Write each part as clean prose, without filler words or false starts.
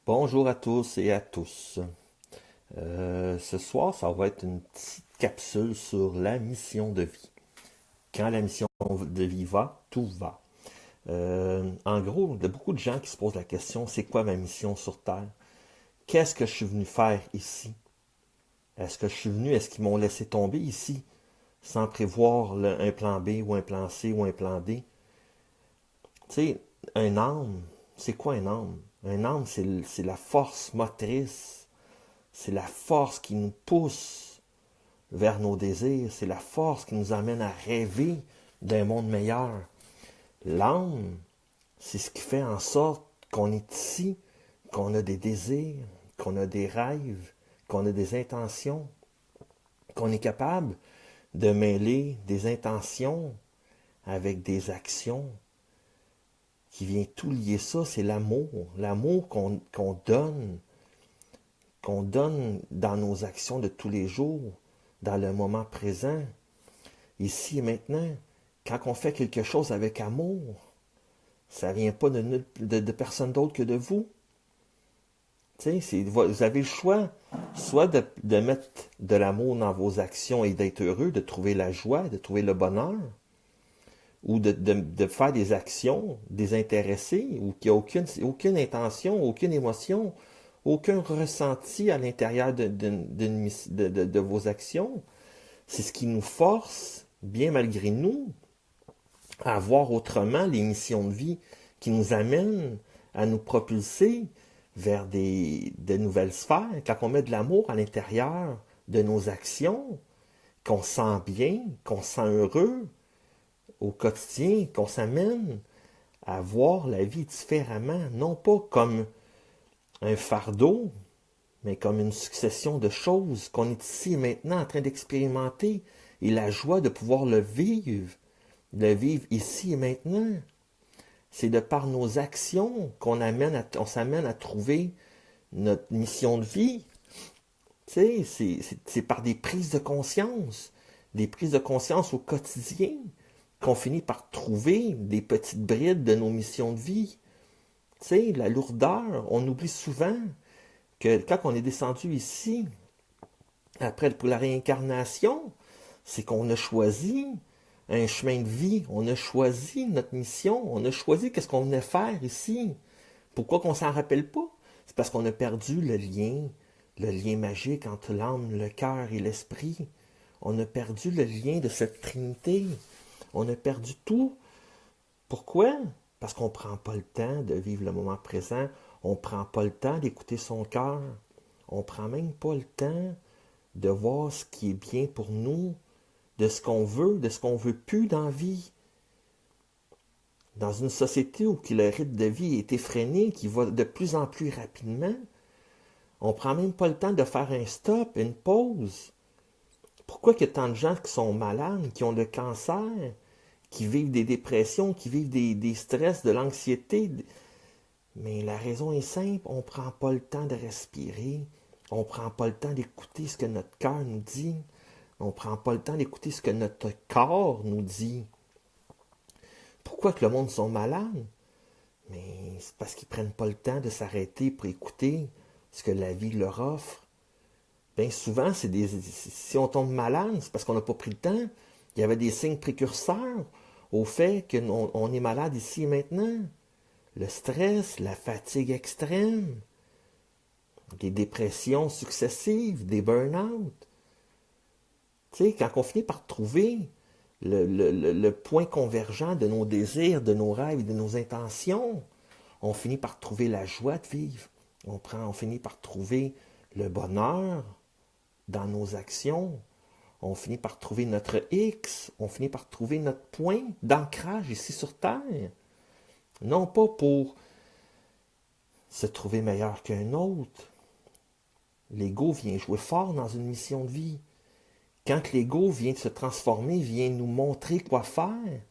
Bonjour à tous et à tous. Ce soir, ça va être une petite capsule sur la mission de vie. Quand la mission de vie va, tout va. En gros, il y a beaucoup de gens qui se posent la question, c'est quoi ma mission sur Terre? Qu'est-ce que je suis venu faire ici? Est-ce qu'ils m'ont laissé tomber ici sans prévoir un plan B ou un plan C ou un plan D? Tu sais, un âme, c'est quoi un âme? Un âme, c'est la force motrice. C'est la force qui nous pousse vers nos désirs. C'est la force qui nous amène à rêver d'un monde meilleur. L'âme, c'est ce qui fait en sorte qu'on est ici, qu'on a des désirs, qu'on a des rêves, qu'on a des intentions, qu'on est capable de mêler des intentions avec des actions qui vient tout lier ça, c'est l'amour. L'amour qu'on donne dans nos actions de tous les jours, dans le moment présent, ici et maintenant. Quand on fait quelque chose avec amour, ça ne vient pas de personne d'autre que de vous. Vous avez le choix, soit de mettre de l'amour dans vos actions et d'être heureux, de trouver la joie, de trouver le bonheur, ou de faire des actions désintéressées, ou qui n'ont aucune intention, aucune émotion, aucun ressenti à l'intérieur de vos actions. C'est ce qui nous force, bien malgré nous, à voir autrement les missions de vie qui nous amènent à nous propulser vers de nouvelles sphères. Quand on met de l'amour à l'intérieur de nos actions, qu'on se sent bien, qu'on se sent heureux au quotidien, qu'on s'amène à voir la vie différemment, non pas comme un fardeau, mais comme une succession de choses qu'on est ici et maintenant en train d'expérimenter, et la joie de pouvoir le vivre ici et maintenant. C'est de par nos actions qu'on s'amène à trouver notre mission de vie. C'est par des prises de conscience au quotidien, qu'on finit par trouver des petites brides de nos missions de vie. La lourdeur, on oublie souvent que quand on est descendu ici, après pour la réincarnation, c'est qu'on a choisi un chemin de vie, on a choisi notre mission, on a choisi qu'est-ce qu'on venait faire ici. Pourquoi qu'on s'en rappelle pas? C'est parce qu'on a perdu le lien magique entre l'âme, le cœur et l'esprit. On a perdu le lien de cette trinité. On a perdu tout. Pourquoi? Parce qu'on ne prend pas le temps de vivre le moment présent. On ne prend pas le temps d'écouter son cœur. On ne prend même pas le temps de voir ce qui est bien pour nous, de ce qu'on veut plus dans la vie. Dans une société où le rythme de vie est effréné, qui va de plus en plus rapidement, on ne prend même pas le temps de faire un stop, une pause. Pourquoi il y a tant de gens qui sont malades, qui ont le cancer, qui vivent des dépressions, qui vivent des stress, de l'anxiété? Mais la raison est simple, on ne prend pas le temps de respirer, on ne prend pas le temps d'écouter ce que notre cœur nous dit, on ne prend pas le temps d'écouter ce que notre corps nous dit. Pourquoi que le monde sont malades? Mais c'est parce qu'ils ne prennent pas le temps de s'arrêter pour écouter ce que la vie leur offre. Bien souvent, si on tombe malade, c'est parce qu'on n'a pas pris le temps. Il y avait des signes précurseurs au fait qu'on est malade ici et maintenant. Le stress, la fatigue extrême, des dépressions successives, des burn-out. Tu sais, quand on finit par trouver le point convergent de nos désirs, de nos rêves et de nos intentions, on finit par trouver la joie de vivre. On finit par trouver le bonheur dans nos actions. On finit par trouver notre X. On finit par trouver notre point d'ancrage ici sur Terre. Non pas pour se trouver meilleur qu'un autre. L'ego vient jouer fort dans une mission de vie. Quand l'ego vient se transformer, vient nous montrer quoi faire,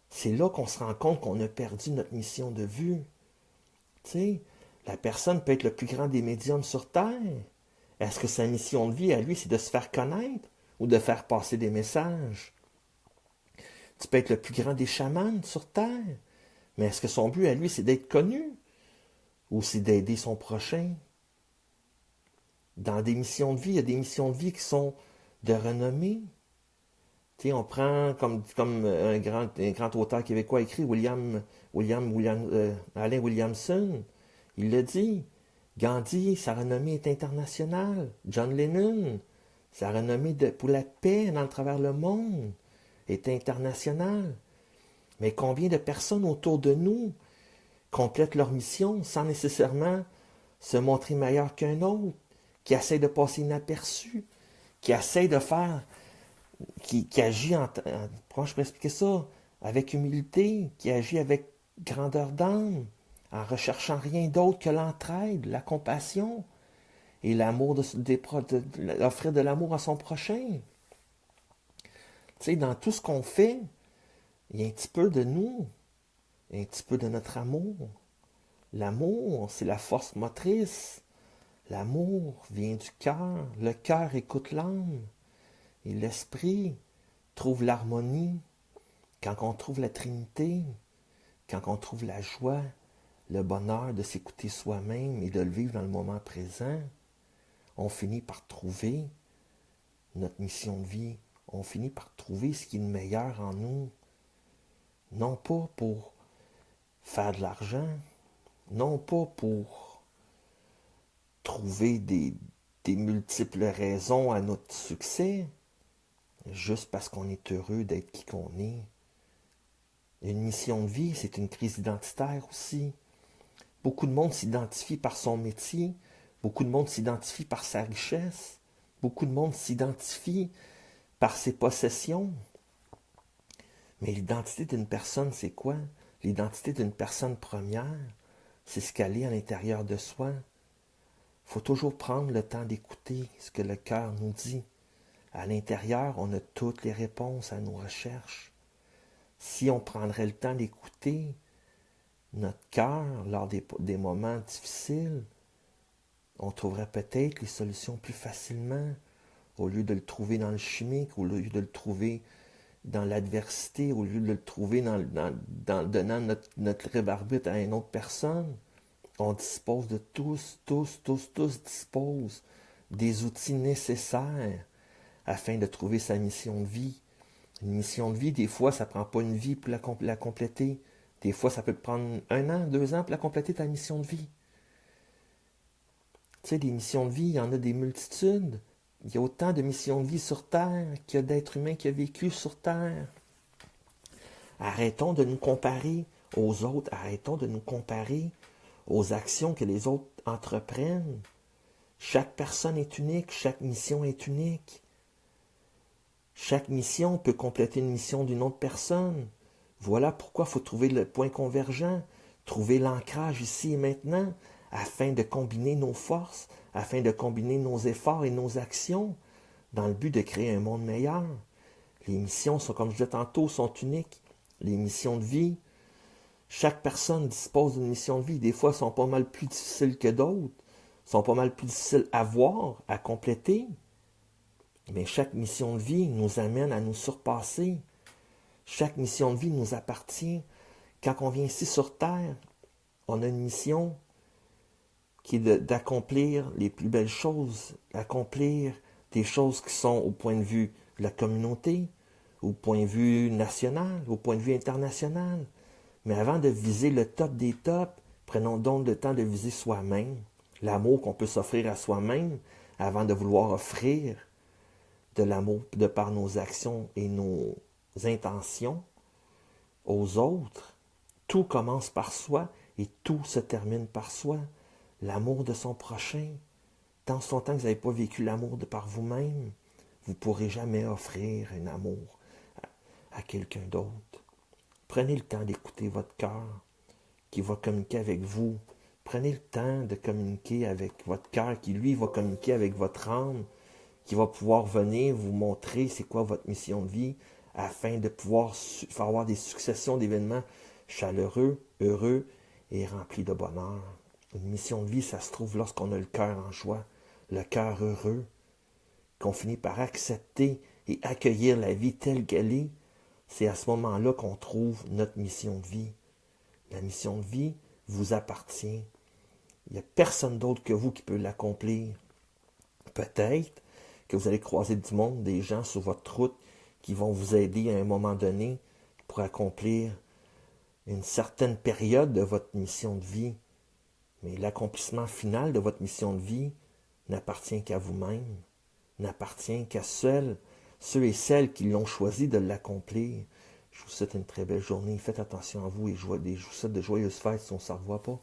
c'est là qu'on se rend compte qu'on a perdu notre mission de vue. Tu sais, la personne peut être le plus grand des médiums sur Terre. Est-ce que sa mission de vie, à lui, c'est de se faire connaître ou de faire passer des messages? Tu peux être le plus grand des chamans sur Terre. Mais est-ce que son but, à lui, c'est d'être connu? ou c'est d'aider son prochain. Dans des missions de vie, il y a des missions de vie qui sont de renommée. Tu sais, on prend comme un grand auteur québécois écrit, Alain Williamson, il le dit. Gandhi, sa renommée est internationale. John Lennon, sa renommée pour la paix dans le travers le monde est internationale. Mais combien de personnes autour de nous complètent leur mission sans nécessairement se montrer meilleur qu'un autre, qui essaie de passer inaperçu, qui essaie de faire, qui agit comment je peux expliquer ça, avec humilité, qui agit avec grandeur d'âme, en recherchant rien d'autre que l'entraide, la compassion et l'amour offrir de l'amour à son prochain. Tu sais, dans tout ce qu'on fait, il y a un petit peu de nous, un petit peu de notre amour. L'amour, c'est la force motrice. L'amour vient du cœur. Le cœur écoute l'âme. Et l'esprit trouve l'harmonie. Quand on trouve la Trinité, quand on trouve la joie, le bonheur de s'écouter soi-même et de le vivre dans le moment présent, on finit par trouver notre mission de vie. On finit par trouver ce qui est le meilleur en nous. Non pas pour faire de l'argent, non pas pour trouver des multiples raisons à notre succès, juste parce qu'on est heureux d'être qui qu'on est. Une mission de vie, c'est une crise identitaire aussi. Beaucoup de monde s'identifie par son métier, beaucoup de monde s'identifie par sa richesse, beaucoup de monde s'identifie par ses possessions. Mais l'identité d'une personne, c'est quoi? L'identité d'une personne première, c'est ce qu'elle est à l'intérieur de soi. Il faut toujours prendre le temps d'écouter ce que le cœur nous dit. À l'intérieur, on a toutes les réponses à nos recherches. Si on prendrait le temps d'écouter notre cœur lors des moments difficiles, on trouverait peut-être les solutions plus facilement, au lieu de le trouver dans le chimique, au lieu de le trouver dans l'adversité, au lieu de le trouver dans donnant notre libre arbitre à une autre personne. On dispose de tous disposent des outils nécessaires afin de trouver sa mission de vie. Une mission de vie, des fois, ça ne prend pas une vie pour la compléter. Des fois, ça peut te prendre 1 an, 2 ans pour la compléter ta mission de vie. Tu sais, des missions de vie, il y en a des multitudes. Il y a autant de missions de vie sur Terre qu'il y a d'êtres humains qui ont vécu sur Terre. Arrêtons de nous comparer aux autres. Arrêtons de nous comparer aux actions que les autres entreprennent. Chaque personne est unique, chaque mission est unique. Chaque mission peut compléter une mission d'une autre personne. Voilà pourquoi il faut trouver le point convergent, trouver l'ancrage ici et maintenant, afin de combiner nos forces, afin de combiner nos efforts et nos actions, dans le but de créer un monde meilleur. Les missions sont, comme je disais tantôt, sont uniques. Les missions de vie, chaque personne dispose d'une mission de vie. Des fois, elles sont pas mal plus difficiles que d'autres, sont pas mal plus difficiles à voir, à compléter. Mais chaque mission de vie nous amène à nous surpasser. Chaque mission de vie nous appartient. Quand on vient ici sur Terre, on a une mission qui est d'accomplir les plus belles choses, accomplir des choses qui sont au point de vue de la communauté, au point de vue national, au point de vue international. Mais avant de viser le top des tops, prenons donc le temps de viser soi-même, l'amour qu'on peut s'offrir à soi-même avant de vouloir offrir de l'amour de par nos actions et nos intentions aux autres. Tout commence par soi et tout se termine par soi. L'amour de son prochain. Tant son temps que vous n'avez pas vécu l'amour de par vous-même, vous ne pourrez jamais offrir un amour à quelqu'un d'autre. Prenez le temps d'écouter votre cœur qui va communiquer avec vous. Prenez le temps de communiquer avec votre cœur qui, lui, va communiquer avec votre âme, qui va pouvoir venir vous montrer c'est quoi votre mission de vie afin de pouvoir avoir des successions d'événements chaleureux, heureux et remplis de bonheur. Une mission de vie, ça se trouve lorsqu'on a le cœur en joie, le cœur heureux, qu'on finit par accepter et accueillir la vie telle qu'elle est. C'est à ce moment-là qu'on trouve notre mission de vie. La mission de vie vous appartient. Il n'y a personne d'autre que vous qui peut l'accomplir. Peut-être que vous allez croiser du monde, des gens sur votre route qui vont vous aider à un moment donné pour accomplir une certaine période de votre mission de vie. Mais l'accomplissement final de votre mission de vie n'appartient qu'à vous-même, n'appartient qu'à ceux et celles qui l'ont choisi de l'accomplir. Je vous souhaite une très belle journée. Faites attention à vous et je vous souhaite de joyeuses fêtes si on ne se revoit pas.